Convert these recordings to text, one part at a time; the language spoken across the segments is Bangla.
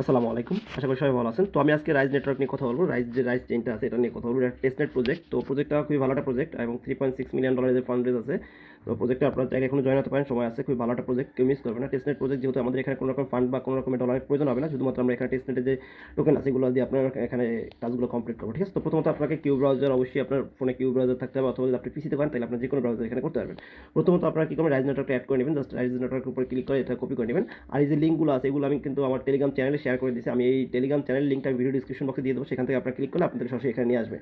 আসসালামু আলাইকুম। আশা করি সবাই ভালো আছেন। তো আমি আজকে রাইজ নেটওয়ার্ক নিয়ে কথা বলব। রাইজ চেইনটা আছে এটা নিয়ে কথা বলব। এটা টেস্টনেট প্রজেক্ট। তো প্রজেক্টটা খুবই ভালো একটা প্রজেক্ট এবং $3.6 মিলিয়ন এর ফান্ড রেজ আছে। তো প্রজেক্টে আপনারা চাইলে এখনো জয়েন হতে পারেন, সময় আছে। খুবই ভালো একটা প্রজেক্ট, কেউ মিস করবেন না। টেস্টনেট প্রজেক্ট যেহেতু আমাদের এখানে কোনো রকম ফান্ড বা কোনো রকমের ডলারের প্রয়োজন হবে না। শুধুমাত্র আমরা এখানে টেস্টনেটের যে টোকেন আছে এগুলো দিয়ে আপনার এখানে কাজগুলো কমপ্লিট করবো। ঠিক আছে? তো প্রথমত আপনাকে কিউ ব্রাউজার, অবশ্যই আপনার ফোনে কিউ ব্রাউজার থাকতে হবে, অথবা যদি আপনি পিসিতে পারেন তাহলে আপনার যে কোনো ব্রাউজার এখানে করতে পারবেন। প্রথমত আপনারা কি করবেন, রাইজ নেটওয়ার্কটা অ্যাড করে নেবেন। জাস্ট রাইজ নেটওয়ার্কের উপর ক্লিক করে এটা কপি করে নেবেন। আর এই যে লিঙ্কগুলো আছে এগুলো আমি কিন্তু আমার টেলিগ্রাম চ্যানেলে শেয়ার করে দিয়েছি। আমি এই টেলিগ্রাম চ্যানেল লিঙ্কটা ভিডিও ডিসক্রিপশন বক্সে দিয়ে দেবো, সেখান থেকে আপনারা ক্লিক করলে আপনাদের সরাসরি এখানে নিয়ে আসবে।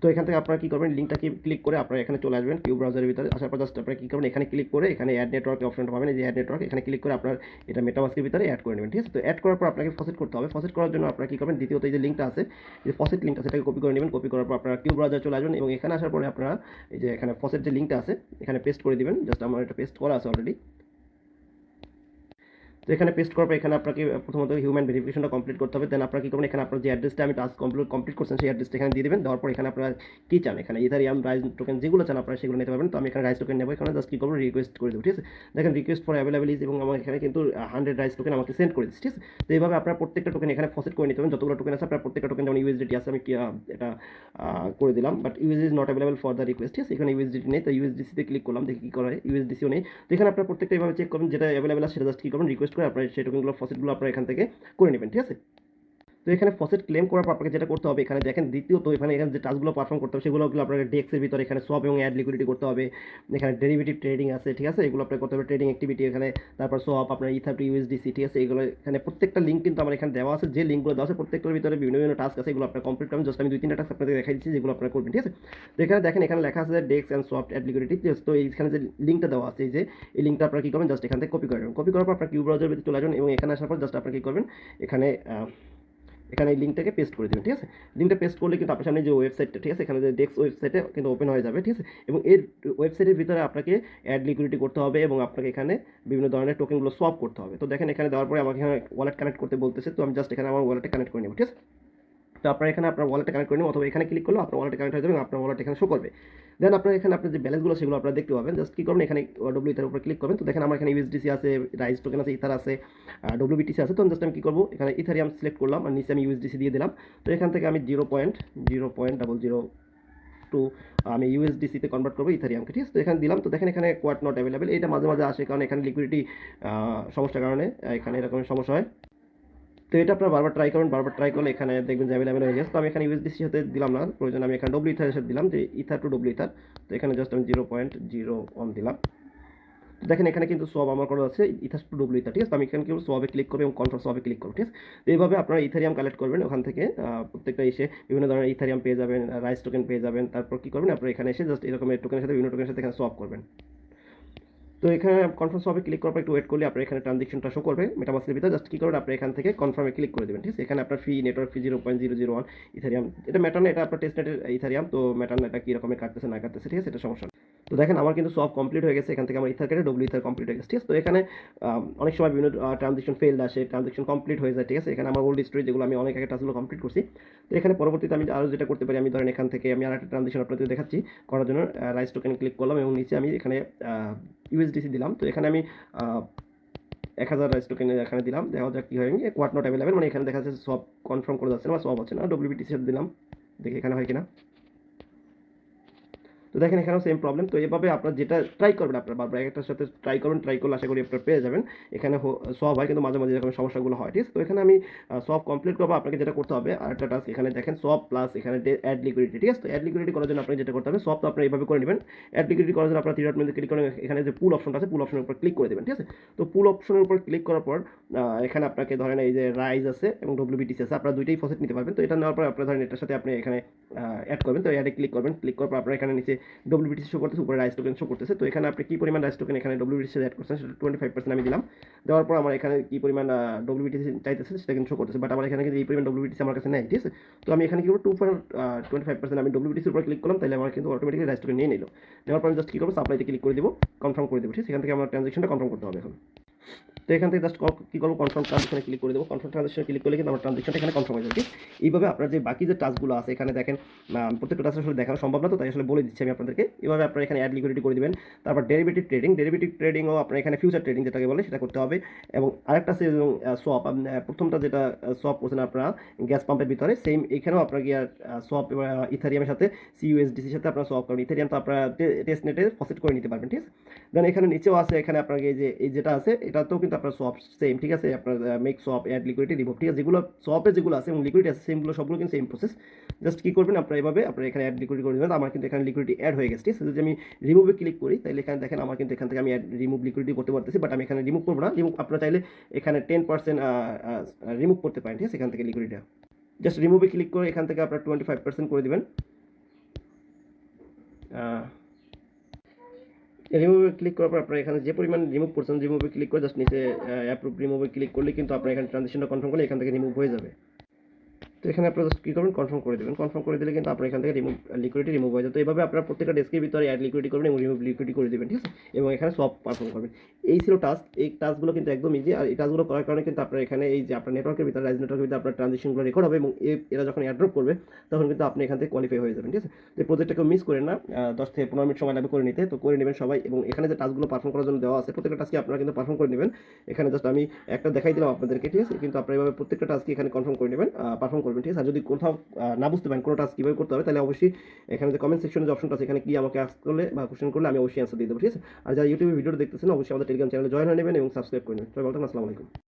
তো এখান থেকে আপনারা কী করবেন, লিঙ্কটাকে ক্লিক করে আপনারা এখানে চলে আসবেন কিউ ব্রাউজারের ভিতরে। আসার পর জাস্ট আপনারা কী করবেন, এখানে ক্লিক করে এখানে অ্যাড নেটওয়ার্কের অপশনটা পাবেন। এই যে অ্যাড নেটওয়ার্ক, এখানে ক্লিক করে আপনার এটা মেটামাস্কের ভিতরে অ্যাড করে নেবেন। ঠিক আছে? তো অ্যাড করার পর আপনাকে ফসেট করতে হবে। ফসেট করার জন্য আপনারা কী করবেন, দ্বিতীয়ত এই যে লিঙ্কটা আছে, যে ফসেট লিঙ্কটা সেটাকে কপি করে নেবেন। কপি করার পর আপনারা কিউ ব্রাউজার চলে আসবেন এবং এখানে আসার পরে আপনারা এই যে এখানে ফসেট যে লিঙ্কটা আছে এখানে পেস্ট করে দিবেন। জাস্ট আমার এটা পেস্ট করা আছে অলরেডি। তো এখানে পেস্ট করার পর এখানে আপনাকে প্রথমত হিউম্যান ভেরিফিকেশনটা কমপ্লিট করতে হবে। দেন আপনারা কী করবেন, এখানে আপনার যে অ্যাড্রেসটা আমি টাস্ক কমপ্লিট করছেন সেই অ্যাড্রেসটা এখানে দিয়ে দেবেন। দেওয়ার পর এখানে আপনারা কী চান, এখানে ইথারিয়াম, রাইজ টোকেন যেগুলো চান আপনারা সেগুলো নিতে পারবেন। তো আমি এখানে রাইজ টোকেন নেবো। এখানে জাস্ট কী করবো, রিকোয়েস্ট করে দেবো। ঠিক আছে? দেখেন রিকোয়েস্ট ফর অ্যাভেলেবল ইজ, এবং আমার এখানে কিন্তু 100 রাইজ টোকেন আমাকে সেন্ড করে দিচ্ছে। ঠিক আছে? তো এইভাবে আপনার প্রত্যেকটা টোকেন এখানে ফসেট করে নিতে পারেন। যতগুলো টোকেন আছে আপনার প্রত্যেকটা টোকেন, যেমন ইউএসডিটি আছে আমি এটা করে দিলাম, but USD is not available for the request. ঠিক আছে? এখানে ইউএসডিটি নেই, তো ইউএসডিসিতে ক্লিক করলাম, দেখি কী করে, ইউএসডিসিও নেই। তো এখানে আপনার প্রত্যেকটা এইভাবে চেক করবেন, যেটা অ্যাভেলেবল আছে সেটা জাস্ট কী করবেন, রিকোয়েস্ট করে আপনার সেই টোকেনগুলো ফসেটগুলো আপনারা এখান থেকে করে নেবেন। ঠিক আছে? তো এখানে ফসেট ক্লেম করার পর আপনাকে যেটা করতে হবে, এখানে দেখেন দ্বিতীয়ত এখানে যে টাস্কগুলো পারফর্ম করতে হবে সেগুলো আপনাকে ডেস্কের ভিতরে এখানে সব এবং অ্যাড লিকুইডিটি করতে হবে। এখানে ডেরিভেটিভ ট্রেডিং আছে। ঠিক আছে? এগুলো আপনাকে করতে হবে, ট্রেডিং অ্যাক্টিভিটি এখানে, তারপর সব আপনার ইথার টু ইউএসডিসি। ঠিক আছে? এগুলো এখানে প্রত্যেকটা লিঙ্ক কিন্তু আমার এখানে দেওয়া আছে। যে লিঙ্কগুলো দেওয়া আছে প্রত্যেকটার ভিতরে বিভিন্ন বিভিন্ন টাস্ক আছে, এগুলো আপনার কমপ্লিট করবেন। জাস্ট আমি 2-3টা টাস্ক আপনাদের দেখাই দিচ্ছি যেগুলো আপনারা করবেন। ঠিক আছে? তো এখানে দেখেন, এখানে লেখা আছে desk and soft add liquidity. তো এইখানে যে লিঙ্কটা দেওয়া আছে, এই লিঙ্কটা আপনারা কী করবেন, জাস্ট এখান থেকে কপি করবেন। কপি করার পর আপনার কিউ ব্রাউজার ভিতরে চলে আসবেন এবং এখানে আসার পর জাস্ট আপনারা কী করবেন, এখানে এই লিঙ্কটাকে পেস্ট করে দেবেন। ঠিক আছে? লিঙ্কটা পেস্ট করলে কিন্তু আপনার সামনে যে ওয়েবসাইটটা, ঠিক আছে, এখানে যে ডেস্ক ওয়েবসাইটে কিন্তু ওপেন হয়ে যাবে। ঠিক আছে? এবং এর ওয়েবসাইটের ভিতরে আপনাকে অ্যাড লিকুইডিটি করতে হবে এবং আপনাকে এখানে বিভিন্ন ধরনের টোকেনগুলো সোয়াপ করতে হবে। তো দেখেন এখানে দেওয়ার পরে আমাকে এখানে ওয়ালেট কানেক্ট করতে বলতেছে। তো আমি জাস্ট এখানে আমার ওয়ালেটে কানেক্ট করে নেব। ঠিক আছে? তো আপনার এখানে আপনার ওয়ালেটে কানেক্ট করে নেবেন, অথবা এখানে ক্লিক করলে আপনার ওয়ালেটে কানেক্ট হয়ে যাবে এবং আপনার ওয়ালেট এখানে শো করবে। দেন আপনার এখানে আপনার যে ব্যালেন্সগুলো সেগুলো আপনারা দেখতে পাবেন। জাস্ট কী করবেন, এখানে ডব্লিউ ইথার উপর ক্লিক করবেন। তো দেখেন আমার এখানে ইউএসডিসি আছে, রাইজ টোকেন আছে, ইথার আছে, ডব্লিউবিটিসি আছে। তো জাস্ট আমি কী করবো, এখানে ইথারিয়াম সিলেক্ট করলাম আর নিচে আমি ইউএসডিসি দিয়ে দিলাম। তো এখান থেকে আমি 0.002 আমি ইউএসডিসিতে কনভার্ট করবো ইথারিয়ামকে। ঠিক আছে? তো এখানে দিলাম। তো দেখেন এখানে কোয়াট নট অ্যাভেলেবেল, এটা মাঝে মাঝে আসে, কারণ এখানে লিকুইডিটি সমস্যার কারণে এখানে এরকম সমস্যা হয়। তো এটা আপনারা বারবার ট্রাই করবেন, বারবার ট্রাই করলে এখানে দেখবেন যে অ্যাভেলেবেল হয়ে গেছে। তো আমি এখানে ইউএসডিসির সাথে দিলাম না, প্রয়োজন আমি এখানে ডব্লিউ ইথারের সাথে দিলাম, যে ইথার টু ডব্লিউ ইথার। তো এখানে জাস্ট আমি 0.01 দিলাম। তো দেখেন এখানে কিন্তু সব আমার করা আছে ইথার টু ডব্লিউ ইথার। ঠিক আছে? আমি এখানে কিন্তু সবে ক্লিক করবো এবং কনফার্ম সবে ক্লিক করবো। ঠিক আছে? তো এইভাবে আপনারা ইথারিয়াম কালেক্ট করবেন। ওখান থেকে প্রত্যেকটা এসে বিভিন্ন ধরনের ইথারিয়াম পেয়ে যাবেন, রাইস টোকেন পেয়ে যাবেন। তারপর কী করবেন, আপনারা এখানে এসে জাস্ট এরকম টোকেনের সাথে বিভিন্ন টোকেনের সাথে এখানে সোয়াপ করবেন। তো এখানে কনফার্ম সবে ক্লিক করার পর একটু ওয়েট করলে আপনার এখানে ট্রানজেকশনটা শো করবে মেটামাস্কের ভিতরে। জাস্ট কী করবেন, আপনি এখান থেকে কনফার্মে ক্লিক করে দেবেন। ঠিক আছে? এখানে আপনার নেটওয়ার্ক ফি 0.001 ইথারিয়াম। এটা ম্যাটার না, এটা আপনার টেস্টনেটের ইথারিয়াম। তো ম্যাটার না এটা কী রকমের কাটতেছে না কাটতেছে। ঠিক আছে? এটা সমস্যা না। তো দেখেন আমার কিন্তু সব কমপ্লিট হয়ে গেছে। এখান থেকে আমার ইথার কেটে ডব্লিউ ইথার কমপ্লিট হয়ে গেছে। ঠিক আছে? তো এখানে অনেক সময় বিভিন্ন ট্রানজেকশন ফেলড আসে, ট্রানজেকশন কমপ্লিট হয়ে যায়। ঠিক আছে? এখানে আমার ওল্ড স্টোরি যেগুলো আমি অনেক আগে টাস্কগুলো কমপ্লিট করছি। তো এখানে পরবর্তীতে আমি আরও যেটা করতে পারি, আমি ধরেন এখান থেকে আমি আরেকটা ট্রানজেকশন আপনাদের দেখাচ্ছি করার জন্য। রাইস টোকেন ক্লিক করলাম এবং নিচে আমি এখানে ইউএসডিসি দিলাম। তো এখানে আমি 1000 রাইস টোকেন এখানে দিলাম। দেখা যাক কী হয়, কোয়াট নট অ্যাভেলেবেল, মানে এখানে দেখা যাচ্ছে সব কনফার্ম করে যাচ্ছে না বা সব হচ্ছে না। ডব্লিউবিটিসি সাথে দিলাম, দেখি এখানে হয় কিনা। তো দেখেন এখানেও সেম প্রবলেম। তো এভাবে আপনার যেটা ট্রাই করবেন, আপনার বারবার একটার সাথে ট্রাই করবেন, ট্রাই করলে আশা করি আপনার পেয়ে যাবেন। এখানে সব হয়, কিন্তু মাঝে মাঝে এরকম সমস্যাগুলো হয়। ঠিক আছে? তো এখানে আমি সব কমপ্লিট করবো। আপনাকে যেটা করতে হবে আরেকটা টাস্ক, এখানে দেখেন সব প্লাস এখানে অ্যাড লিকুইডিটি। ঠিক আছে? তো অ্যাড লিকুইডিটি করার জন্য আপনাকে যেটা করতে হবে, সব তো আপনার এইভাবে করে নেবেন। অ্যাড লিকুইডিটি করার জন্য আপনার থ্রি ডট মেনুতে ক্লিক করে এখানে যে পুল অপশনটা আছে পুল অপশনের উপর ক্লিক করে দেবেন। ঠিক আছে? তো পুল অপশনের উপর ক্লিক করার পর এখানে আপনাকে ধরেন এই যে রাইজ আছে এবং ডব্লিউবিটিসি আছে, আপনারা দুইটাই ফসেট নিতে পারবেন। তো এটা নেওয়ার পর আপনার ধরেন এটার সাথে আপনি এখানে অ্যাড করবেন। তো অ্যাডে ক্লিক করবেন, ক্লিক করার পর আপনার এখানে নিচে ডব্লিউবিটিসি শো করতেছে, উপরে রাইস টোকেন শো করতেছে। তো এখানে আপনি কী পরিমাণ রাইস টোকেন এখানে ডব্লিউবিটিসি অ্যাড করছেন সেটা 25% আমি দিলাম। দেওয়ার পর আমার এখানে কী পরিমাণ ডব্লিউবিটিসি চাইতেছে সেটা কিন্তু শো করতেছে, বাট আমার এখানে কিন্তু এই পরিমাণ ডব্লিউবিটিসি আমার কাছে নেই। ঠিক আছে? তো আমি এখানে কী করবো, 2.25% আমি ডব্লিউবিটিসির উপর ক্লিক করলাম, তাহলে আমার কিন্তু অটোমেটিক্যালি রাইস টোকেন নিয়ে নিল। নেওয়ার পর আমি জাস্ট কী করবো, সাপ্লাইতে ক্লিক করে দেবো, কনফার্ম করে দেবো। ঠিক আছে? এখান থেকে আমার ট্রানজেকশনটা কনফার্ম করতে হবে এখন। তো এখান থেকে জাস্ট কী করবো, কনফার্ম ট্রানজেকশনে ক্লিক করে দেবো। কনফার্ম ট্রানজেকশনে ক্লিক করলে কিন্তু আমার ট্রানজেকশনটা এখানে কনফার্ম হয়ে যাবে। ঠিক এইভাবে আপনার যে বাকি যে টাস্কগুলো আছে এখানে দেখেন, প্রত্যেকটা টাস্ক আসলে দেখানো সম্ভব না, তো তাই আসলে বলে দিচ্ছি আমি আপনাদেরকে। এভাবে আপনারা এখানে অ্যাড লিকুইডিটি করে দিবেন। তারপর ডেরিভেটিভ ট্রেডিংও আপনার এখানে ফিউচার ট্রেডিং যেটাকে বলে সেটা করতে হবে। এবং আরেকটা আছে সোয়াপ, প্রথমটা যেটা সোয়াপ করছেন আপনারা গ্যাস পাম্পের ভিতরে, সেম এখানেও আপনার গিয়ে সোয়াপ ইথারিয়ামের সাথে সিইউএসডিসির সাথে আপনারা সোয়াপ করেন। ইথারিয়াম তো আপনারা টেস্ট নেটে ফসেট করে নিতে পারবেন। ঠিক আছে, দেন এখানে নিচেও আছে, এখানে আপনার এই যেটা আছে এটাতেও কিন্তু আপনার সোয়াপ সেম। ঠিক আছে, আপনার make swap, add liquidity, remove. ঠিক আছে, যেগুলো সোয়াপে যেগুলো আছে এবং লিকুইডিটি আছে সেমগুলো সবগুলো কিন্তু সেম প্রসেস। জাস্ট কী করবেন আপনারা এভাবে আপনার এখানে অ্যাড লিকুইডিটি করে দেবেন। আমার কিন্তু এখানে লিকুইডিটি অ্যাড হয়ে গেছে। ঠিক আছে, যদি আমি রিমুভে ক্লিক করি তাহলে এখানে দেখেন আমার কিন্তু এখান থেকে আমি রিমুভ লিকুইডিটি করতে পারতেছি, বাট আমি এখানে রিমুভ করবো না। রিমুভ আপনারা চাইলে এখানে 10% রিমুভ করতে পারেন। ঠিক আছে, এখান থেকে লিকুইডিটি জাস্ট রিমুভে ক্লিক করে এখান থেকে আপনার 25% করে দেবেন। রিমুভে ক্লিক করার পর আপনার এখানে যে পরিমাণ রিমুভ করছেন রিমুভে ক্লিক করে জাস্ট নিচে অ্যাপ্রুভ রিমুভে ক্লিক করলে কিন্তু আপনার এখানে ট্রানজেকশনটা কনফার্ম করলে এখান থেকে রিমুভ হয়ে যাবে। তো এখানে আপনারা জাস্ট কী করবেন, কনফার্ম করে দেবেন। কনফার্ম করে দিলে কিন্তু আপনার এখান থেকে লিকুইডিটি রিমুভ হয়ে যায়। তো এইভাবে আপনারা প্রত্যেকটা ডেস্কের ভিতরে অ্যাড লিকুইডিটি করবেন এবং রিমুভ লিকুইডিটি করে দেবেন। ঠিক আছে, এবং এখানে সব পারফর্ম করবেন। এই ছিল টাস্ক। এই টাস্কগুলো কিন্তু একদম ইজি, আর এই টাস্কগুলো করার কারণে কিন্তু আপনার এখানে এই যে আপনার নেটওয়ার্কের ভিতরে, রাইজ নেটওয়ার্কের ভিতরে আপনার ট্রানজেকশনগুলো রেকর্ড হবে এবং এরা যখন অ্যাড্রপ করবে তখন কিন্তু আপনি এখান থেকে কোয়ালিফাই হয়ে যাবেন। ঠিক আছে, তো এই প্রজেক্টটাকে মিস করেন না, 10 থেকে 15 মিনিট সময় লাগবে করে নিতে, তো করে নেবেন সবাই। এবং এখানে যে টাস্কগুলো পারফর্ম করার জন্য দেওয়া আছে প্রত্যেকটা টাস্কে আপনারা কিন্তু পারফর্ম করে নেবেন। এখানে জাস্ট আমি একটা দেখাই দিলাম আপনাদেরকে। ঠিক আছে, কিন্তু আপনারা এভাবে প্রত্যেকটা টাস্কে এখানে কনফার্ম করে নেবেন, পারফর্ম করবেন। ঠিক আছে, আর যদি কোথাও না বুঝতে পারেন কোনো টাস্ক কীভাবে করতে হবে তাহলে অবশ্যই এখানে যে কমেন্ট সেকশনে যে অপশনটা আছে এখানে কি আমাকে আস্ক করলে বা কোশ্চেন করলে আমি অবশ্যই অ্যান্সার দিয়ে দেবো। ঠিক আছে, আর যারা ইউটিউবে ভিডিও দেখতেছেন অবশ্যই আমাদের টেলিগ্রাম চ্যানেলে জয়েন হয়ে নেবেন এবং সাবস্ক্রাইব করে নেবেন। সবাই বলতেন আসসালামু আলাইকুম।